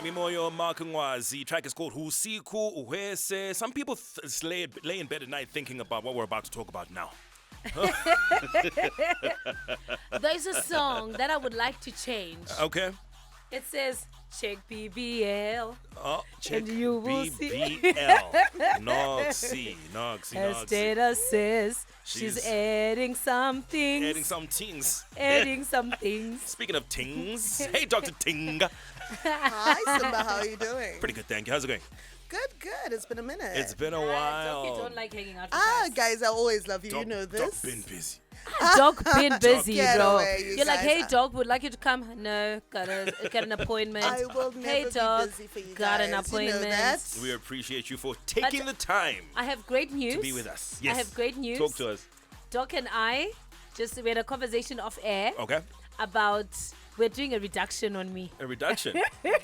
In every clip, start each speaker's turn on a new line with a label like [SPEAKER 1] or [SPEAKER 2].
[SPEAKER 1] Mimoyo Markangwazi. Track is called Husiku Uhese. Some people lay in bed at night thinking about what we're about to talk about now.
[SPEAKER 2] There's a song that I would like to change.
[SPEAKER 1] Okay.
[SPEAKER 2] It says, check BBL.
[SPEAKER 1] Oh, check
[SPEAKER 2] And you will see.
[SPEAKER 1] BBL. Noxy.
[SPEAKER 2] Her status says she's adding some things.
[SPEAKER 1] Adding some things.
[SPEAKER 2] Adding some things.
[SPEAKER 1] Speaking of things, hey, Dr. Tinga.
[SPEAKER 3] Hi, Simba. How are you doing?
[SPEAKER 1] Pretty good, thank you. How's it going?
[SPEAKER 3] Good. It's been a minute.
[SPEAKER 1] It's been a
[SPEAKER 2] You
[SPEAKER 1] while.
[SPEAKER 2] don't like hanging out with us.
[SPEAKER 3] guys, I always love you.
[SPEAKER 1] Doc,
[SPEAKER 3] you know
[SPEAKER 1] Doc
[SPEAKER 3] this.
[SPEAKER 1] been busy.
[SPEAKER 2] Dog been busy,
[SPEAKER 3] Get
[SPEAKER 2] bro.
[SPEAKER 3] away, you
[SPEAKER 2] You're like,
[SPEAKER 3] guys.
[SPEAKER 2] hey, dog, would like you to come. No, got an appointment.
[SPEAKER 3] I will never
[SPEAKER 2] hey,
[SPEAKER 3] be
[SPEAKER 2] dog,
[SPEAKER 3] busy for you
[SPEAKER 2] got
[SPEAKER 3] guys.
[SPEAKER 2] an appointment.
[SPEAKER 3] You know that?
[SPEAKER 1] We appreciate you for taking the time
[SPEAKER 2] I have great news.
[SPEAKER 1] to be with us. Yes.
[SPEAKER 2] I have great news.
[SPEAKER 1] Talk to us.
[SPEAKER 2] Doc and I we had a conversation off air
[SPEAKER 1] Okay.
[SPEAKER 2] about we're doing a reduction on me.
[SPEAKER 1] A reduction.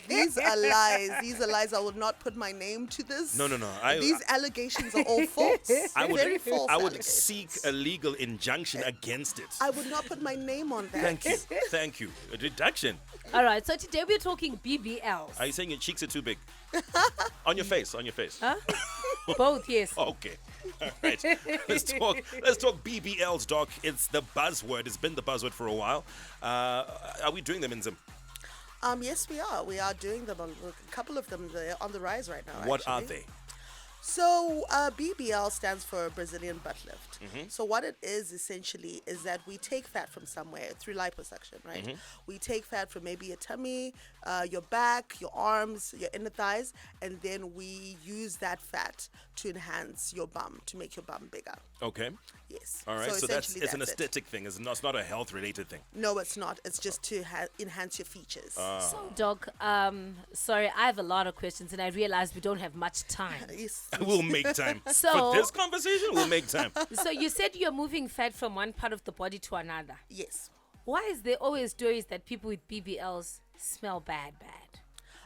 [SPEAKER 3] These are lies. These are lies. I would not put my name to this.
[SPEAKER 1] No.
[SPEAKER 3] These allegations are all false. Very false.
[SPEAKER 1] I would
[SPEAKER 3] allegations.
[SPEAKER 1] seek a legal injunction against it.
[SPEAKER 3] I would not put my name on that.
[SPEAKER 1] Thank you. Thank you. A reduction.
[SPEAKER 2] All right, so today we're talking BBLs.
[SPEAKER 1] Are you saying your cheeks are too big? On your face.
[SPEAKER 2] Huh? Both, yes.
[SPEAKER 1] Okay. All right. Let's talk BBLs, Doc. It's the buzzword. It's been the buzzword for a while. Are we doing them in Zim?
[SPEAKER 3] Yes, we are. We are doing them. A couple of them. They're on the rise right now.
[SPEAKER 1] What are
[SPEAKER 3] actually.
[SPEAKER 1] they?
[SPEAKER 3] So BBL stands for Brazilian butt lift.
[SPEAKER 1] Mm-hmm.
[SPEAKER 3] So what it is essentially is that we take fat from somewhere through liposuction, right?
[SPEAKER 1] Mm-hmm.
[SPEAKER 3] We take fat from maybe your tummy, your back, your arms, your inner thighs, and then we use that fat to enhance your bum, to make your bum bigger.
[SPEAKER 1] Okay.
[SPEAKER 3] Yes.
[SPEAKER 1] All right. So
[SPEAKER 3] essentially
[SPEAKER 1] it's an
[SPEAKER 3] that's it.
[SPEAKER 1] aesthetic thing. It's not a health-related thing.
[SPEAKER 3] No, it's not. It's just to enhance your features.
[SPEAKER 2] So, Doc, sorry, I have a lot of questions, and I realize we don't have much time.
[SPEAKER 3] Yes.
[SPEAKER 1] We'll make time.
[SPEAKER 2] So-
[SPEAKER 1] For this conversation, we'll make time.
[SPEAKER 2] So you said you're moving fat from one part of the body to another.
[SPEAKER 3] Yes.
[SPEAKER 2] Why is there always stories that people with BBLs smell bad?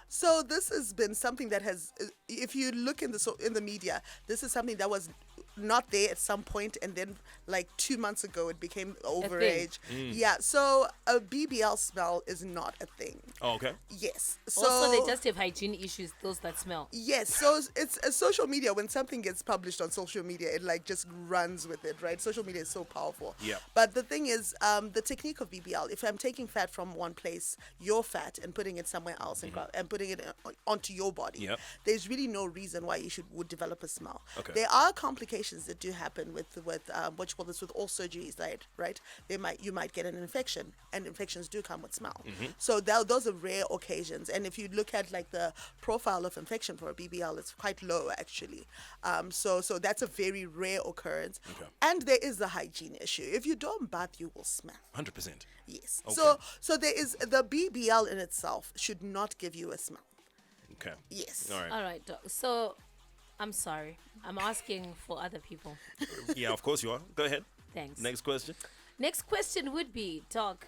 [SPEAKER 3] So this has been something that has, if you look in the media, this is something that was not there at some point, and then like 2 months ago it became overage. Yeah. So a BBL smell is not a thing.
[SPEAKER 1] Oh, okay.
[SPEAKER 3] Yes. So
[SPEAKER 2] Also, they just have hygiene issues, those that smell.
[SPEAKER 3] yes. So it's social media. When something gets published on social media, it like just runs with it, right? Social media is so powerful.
[SPEAKER 1] Yeah.
[SPEAKER 3] But the thing is, the technique of BBL, if I'm taking fat from one place, your fat, and putting it somewhere else and putting it onto your body,
[SPEAKER 1] Yep.
[SPEAKER 3] there's really no reason why you would develop a smell.
[SPEAKER 1] Okay.
[SPEAKER 3] There are complications that do happen with what you call this, with all surgeries, right? You might get an infection, and infections do come with smell. So those are rare occasions. And if you look at like the profile of infection for a BBL, it's quite low actually. So that's a very rare occurrence.
[SPEAKER 1] Okay.
[SPEAKER 3] And there is a hygiene issue. If you don't bath, you will smell.
[SPEAKER 1] 100%.
[SPEAKER 3] Yes.
[SPEAKER 1] Okay.
[SPEAKER 3] So there is the BBL in itself should not give you a smell.
[SPEAKER 1] Okay.
[SPEAKER 3] Yes.
[SPEAKER 1] All right.
[SPEAKER 2] All right, Doc. So, I'm sorry. I'm asking for other people.
[SPEAKER 1] Yeah, of course you are. Go ahead.
[SPEAKER 2] Thanks.
[SPEAKER 1] Next question.
[SPEAKER 2] Next question would be, Doc,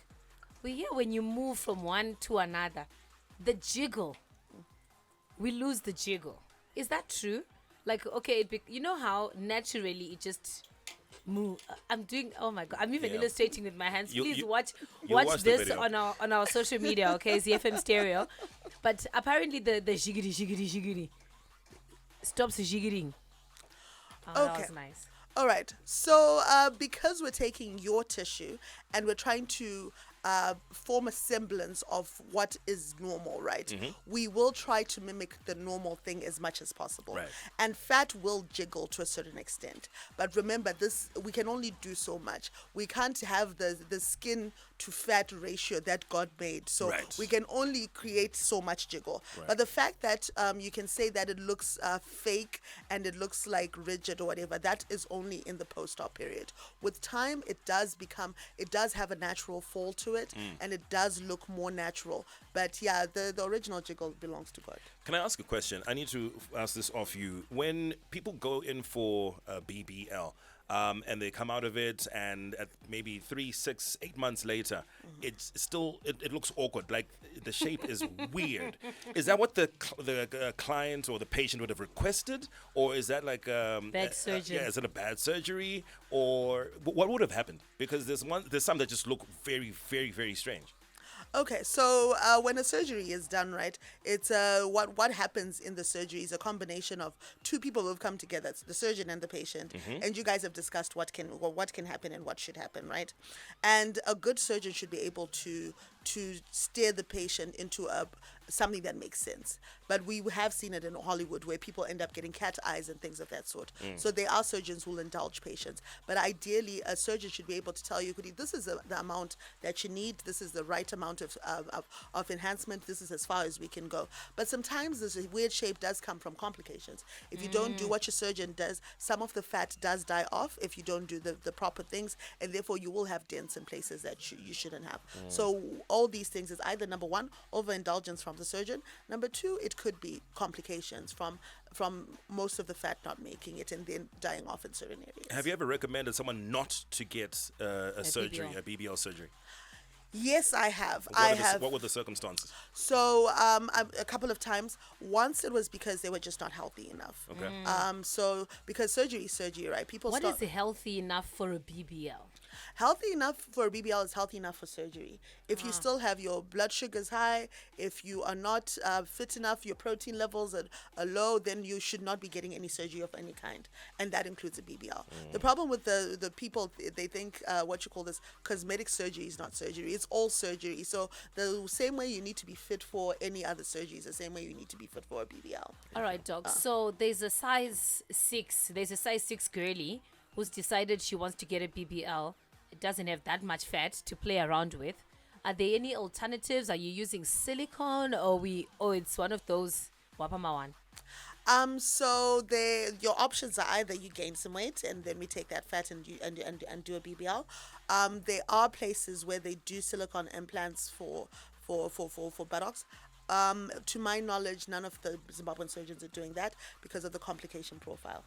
[SPEAKER 2] we hear when you move from one to another, the jiggle, we lose the jiggle. Is that true? Like, okay, you know how naturally it just move. I'm doing. Oh my god! I'm even
[SPEAKER 1] Yeah.
[SPEAKER 2] illustrating with my hands. Please watch
[SPEAKER 1] watch the
[SPEAKER 2] this
[SPEAKER 1] video.
[SPEAKER 2] on our social media. Okay, ZiFM Stereo. But apparently the jiggity stops jiggering. Oh, that
[SPEAKER 3] Okay.
[SPEAKER 2] was nice.
[SPEAKER 3] All right. So because we're taking your tissue and we're trying to form a semblance of what is normal, right? We will try to mimic the normal thing as much as possible.
[SPEAKER 1] Right.
[SPEAKER 3] And fat will jiggle to a certain extent. But remember, we can only do so much. We can't have the skin to fat ratio that God made. So
[SPEAKER 1] Right.
[SPEAKER 3] we can only create so much jiggle.
[SPEAKER 1] Right.
[SPEAKER 3] But the fact that you can say that it looks fake and it looks like rigid or whatever, that is only in the post-op period. With time, it does have a natural fall to it, and it does look more natural. But yeah, the original jiggle belongs to God.
[SPEAKER 1] Can I ask a question? I need to ask this of you. When people go in for a BBL, and they come out of it, and at maybe 3, 6, 8 months later, it's still it looks awkward. Like the shape is weird. Is that what the client or the patient would have requested, or is that like
[SPEAKER 2] Bad surgery?
[SPEAKER 1] Yeah, is it a bad surgery, or what would have happened? Because there's some that just look very, very, very strange.
[SPEAKER 3] Okay, so when a surgery is done, right, it's what happens in the surgery is a combination of two people who have come together, it's the surgeon and the patient, and you guys have discussed what can happen and what should happen, right? And a good surgeon should be able to steer the patient into something that makes sense. But we have seen it in Hollywood where people end up getting cat eyes and things of that sort. So there are surgeons who will indulge patients. But ideally, a surgeon should be able to tell you, this is the amount that you need. This is the right amount of enhancement. This is as far as we can go. But sometimes this weird shape does come from complications. If you don't do what your surgeon does, some of the fat does die off if you don't do the proper things. And therefore, you will have dents in places that you shouldn't have. So all these things is either, number one, overindulgence from the surgeon. Number two, it could be complications from most of the fat not making it and then dying off in certain areas.
[SPEAKER 1] Have you ever recommended someone not to get a surgery,
[SPEAKER 2] BBL.
[SPEAKER 1] a BBL surgery?
[SPEAKER 3] Yes, I have.
[SPEAKER 1] What were the circumstances?
[SPEAKER 3] So a couple of times. Once it was because they were just not healthy enough.
[SPEAKER 1] Okay.
[SPEAKER 3] So because surgery is surgery, right?
[SPEAKER 2] What is healthy enough for a BBL?
[SPEAKER 3] Healthy enough for a BBL is healthy enough for surgery. If you still have your blood sugars high, if you are not fit enough, your protein levels are low, then you should not be getting any surgery of any kind. And that includes a BBL. The problem with the people, they think cosmetic surgery is not surgery. It's all surgery. So the same way you need to be fit for any other surgery is the same way you need to be fit for a BBL.
[SPEAKER 2] All right, Doc. So there's a size 6 girlie who's decided she wants to get a BBL. It doesn't have that much fat to play around with. Are there any alternatives? Are you using silicone or it's one of those wapama one?
[SPEAKER 3] So your options are either you gain some weight and then we take that fat and do a BBL. There are places where they do silicone implants for buttocks. To my knowledge, none of the Zimbabwean surgeons are doing that because of the complication profile.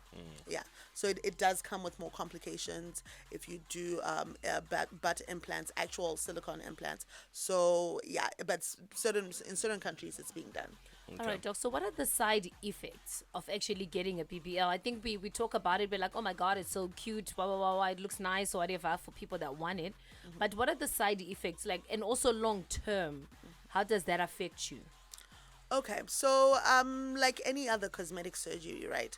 [SPEAKER 3] Yeah, so it does come with more complications if you do butt implants, actual silicone implants. So yeah, but in certain countries it's being done.
[SPEAKER 2] All right, Doc. So what are the side effects of actually getting a BBL? I think we talk about it, we're like, oh my God, it's so cute, blah, blah, blah, blah, it looks nice or whatever for people that want it. But what are the side effects, and also long term? How does that affect you?
[SPEAKER 3] Okay, so like any other cosmetic surgery, right?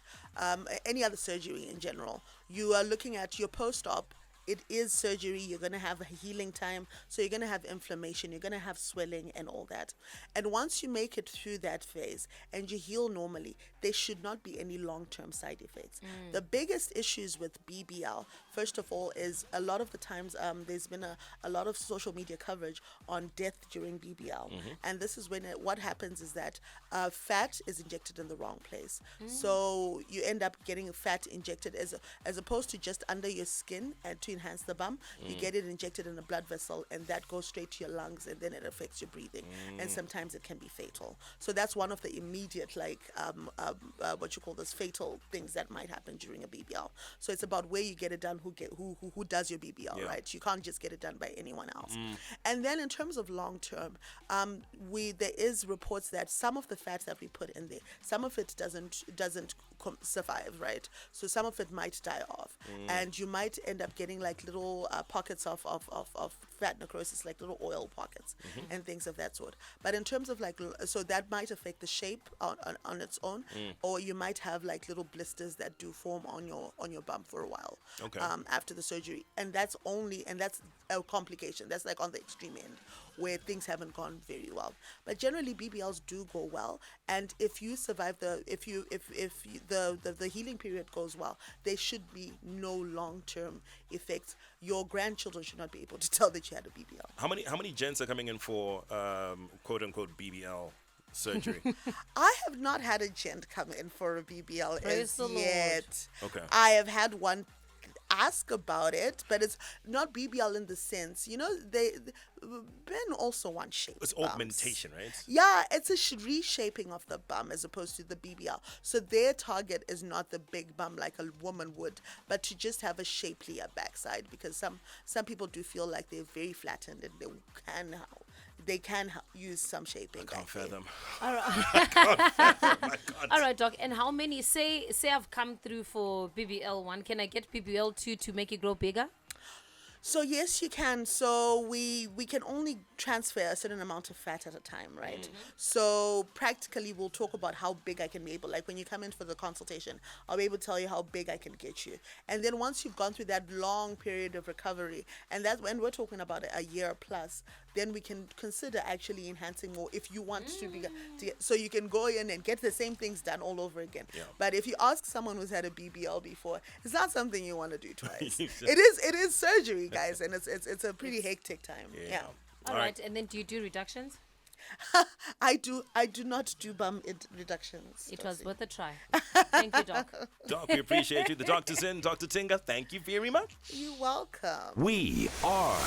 [SPEAKER 3] Any other surgery in general, you are looking at your post-op. It is surgery. You're going to have a healing time. So you're going to have inflammation. You're going to have swelling and all that. And once you make it through that phase and you heal normally, there should not be any long-term side effects. The biggest issues with BBL, first of all, is a lot of the times there's been a lot of social media coverage on death during BBL. And this is when what happens is that fat is injected in the wrong place. So you end up getting fat injected as opposed to just under your skin and to enhance the bum, you get it injected in a blood vessel and that goes straight to your lungs and then it affects your breathing and sometimes it can be fatal. So that's one of the immediate fatal things that might happen during a BBL. So it's about where you get it done, who does your BBL, right? You can't just get it done by anyone else. And then in terms of long term, there is reports that some of the fat that we put in there, some of it doesn't survive, right? So some of it might die off and you might end up getting like little pockets of fat necrosis, like little oil pockets and things of that sort. But in terms of so that might affect the shape on its own, or you might have like little blisters that do form on your bum for a while after the surgery, and that's a complication. That's like on the extreme end where things haven't gone very well. But generally BBLs do go well, and if you survive the healing period goes well, there should be no long-term effects. Your grandchildren should not be able to tell that you had a BBL.
[SPEAKER 1] How many gents are coming in for quote unquote BBL surgery?
[SPEAKER 3] I have not had a gent come in for a BBL
[SPEAKER 2] Praise the
[SPEAKER 3] yet.
[SPEAKER 2] Lord.
[SPEAKER 1] Okay.
[SPEAKER 3] I have had one ask about it, but it's not BBL in the sense, men also want shape.
[SPEAKER 1] It's
[SPEAKER 3] bums.
[SPEAKER 1] augmentation, right?
[SPEAKER 3] Yeah, it's a reshaping of the bum as opposed to the BBL. So their target is not the big bum like a woman would, but to just have a shapelier backside, because some people do feel like they're very flattened and they can use some shaping.
[SPEAKER 1] I can't fathom.
[SPEAKER 2] All right.
[SPEAKER 1] My God.
[SPEAKER 2] All right, Doc. And how many, say I've come through for BBL 1, can I get BBL 2 to make it grow bigger?
[SPEAKER 3] So yes, you can. So we can only transfer a certain amount of fat at a time, right? So practically, we'll talk about how big I can be able. Like when you come in for the consultation, I'll be able to tell you how big I can get you. And then once you've gone through that long period of recovery, and that's when we're talking about a year plus, then we can consider actually enhancing more if you want to be. So you can go in and get the same things done all over again.
[SPEAKER 1] Yeah.
[SPEAKER 3] But if you ask someone who's had a BBL before, it's not something you want to do twice.
[SPEAKER 1] Exactly.
[SPEAKER 3] It is surgery, guys, and it's a pretty hectic time. Yeah.
[SPEAKER 2] All right. And then do you do reductions?
[SPEAKER 3] I do not do bum reductions.
[SPEAKER 2] It was worth a try. Thank you, Doc.
[SPEAKER 1] Doc, we appreciate you. The doctor's in. Dr. Tinga, thank you very much.
[SPEAKER 3] You're welcome.
[SPEAKER 4] We are